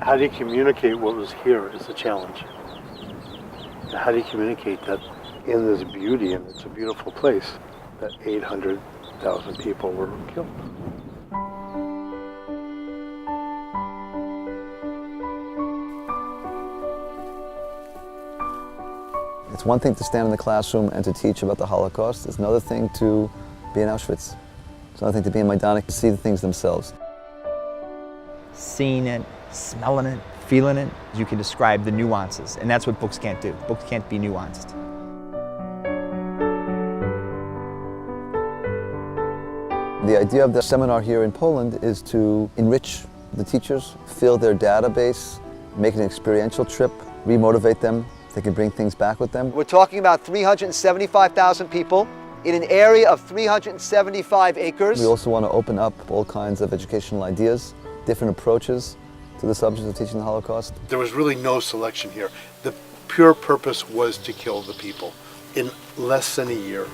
How do you communicate what was here is the challenge. How do you communicate that in this beauty, and it's a beautiful place, that 800,000 people were killed? It's one thing to stand in the classroom and to teach about the Holocaust. It's another thing to be in Auschwitz. It's another thing to be in Majdanek, to see the things themselves. Seeing it, smelling it, feeling it, you can describe the nuances, and that's what books can't do. Books can't be nuanced. The idea of the seminar here in Poland is to enrich the teachers, fill their database, make an experiential trip, re-motivate them. They can bring things back with them. We're talking about 375,000 people in an area of 375 acres. We also want to open up all kinds of educational ideas, different approaches to the subject of teaching the Holocaust. There was really no selection here. The pure purpose was to kill the people in less than a year.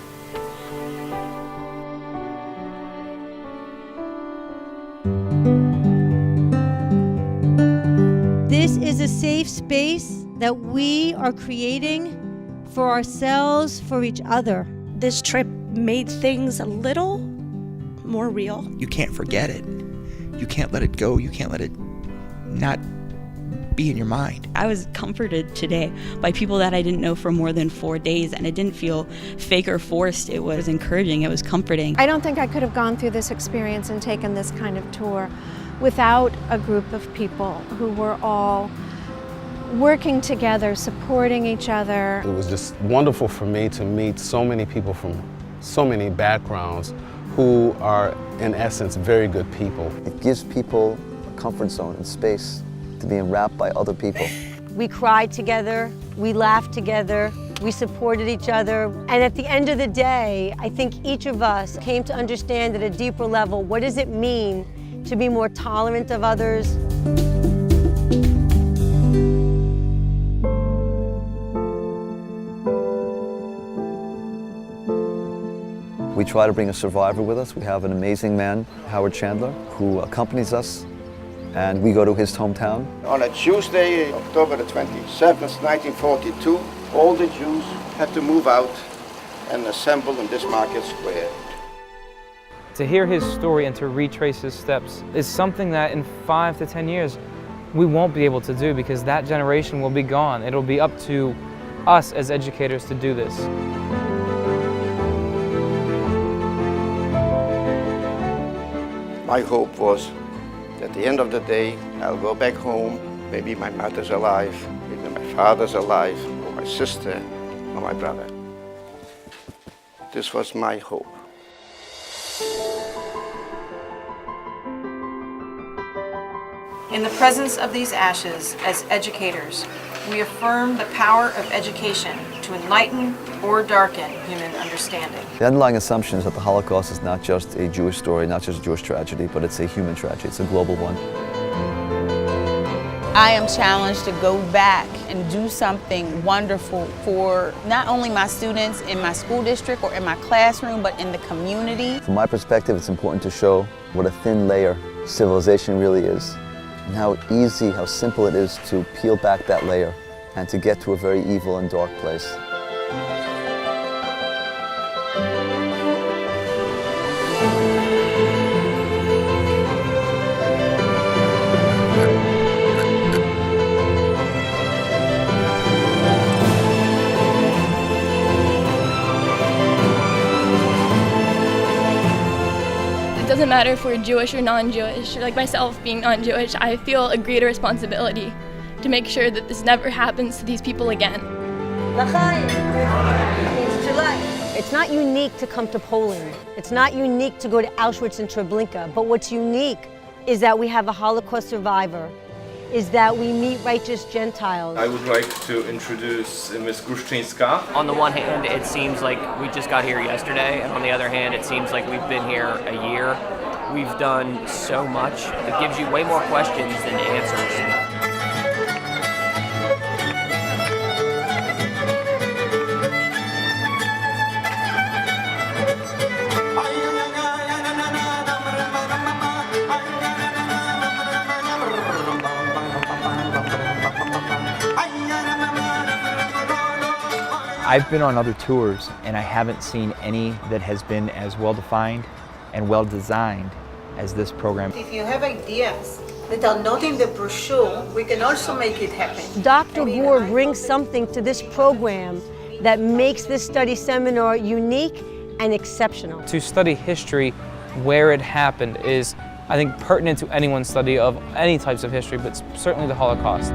This is a safe space that we are creating for ourselves, for each other. This trip made things a little more real. You can't forget it. You can't let it go. You can't let it not be in your mind. I was comforted today by people that I didn't know for more than 4 days, and it didn't feel fake or forced. It was encouraging. It was comforting. I don't think I could have gone through this experience and taken this kind of tour without a group of people who were all working together, supporting each other. It was just wonderful for me to meet so many people from so many backgrounds who are, in essence, very good people. It gives people a comfort zone and space to be enwrapped by other people. We cried together, we laughed together, we supported each other. And at the end of the day, I think each of us came to understand at a deeper level, what does it mean to be more tolerant of others? We try to bring a survivor with us. We have an amazing man, Howard Chandler, who accompanies us, and we go to his hometown. On a Tuesday, October the 27th, 1942, all the Jews had to move out and assemble in this market square. To hear his story and to retrace his steps is something that in 5 to 10 years we won't be able to do, because that generation will be gone. It'll be up to us as educators to do this. My hope was that at the end of the day, I'll go back home. Maybe my mother's alive, maybe my father's alive, or my sister, or my brother. This was my hope. In the presence of these ashes, as educators, we affirm the power of education to enlighten or darken human understanding. The underlying assumption is that the Holocaust is not just a Jewish story, not just a Jewish tragedy, but it's a human tragedy. It's a global one. I am challenged to go back and do something wonderful for not only my students in my school district or in my classroom, but in the community. From my perspective, it's important to show what a thin layer civilization really is, and how easy, how simple it is to peel back that layer and to get to a very evil and dark place. It doesn't matter if we're Jewish or non-Jewish. Like myself being non-Jewish, I feel a greater responsibility to make sure that this never happens to these people again. It's not unique to come to Poland. It's not unique to go to Auschwitz and Treblinka. But what's unique is that we have a Holocaust survivor, is that we meet righteous Gentiles. I would like to introduce Ms. Gruszczyńska. On the one hand, it seems like we just got here yesterday, and on the other hand, it seems like we've been here a year. We've done so much. It gives you way more questions than answers. I've been on other tours and I haven't seen any that has been as well defined and well designed as this program. If you have ideas that are not in the brochure, we can also make it happen. Dr. Gore brings something to this program that makes this study seminar unique and exceptional. To study history where it happened is, I think, pertinent to anyone's study of any types of history, but certainly the Holocaust.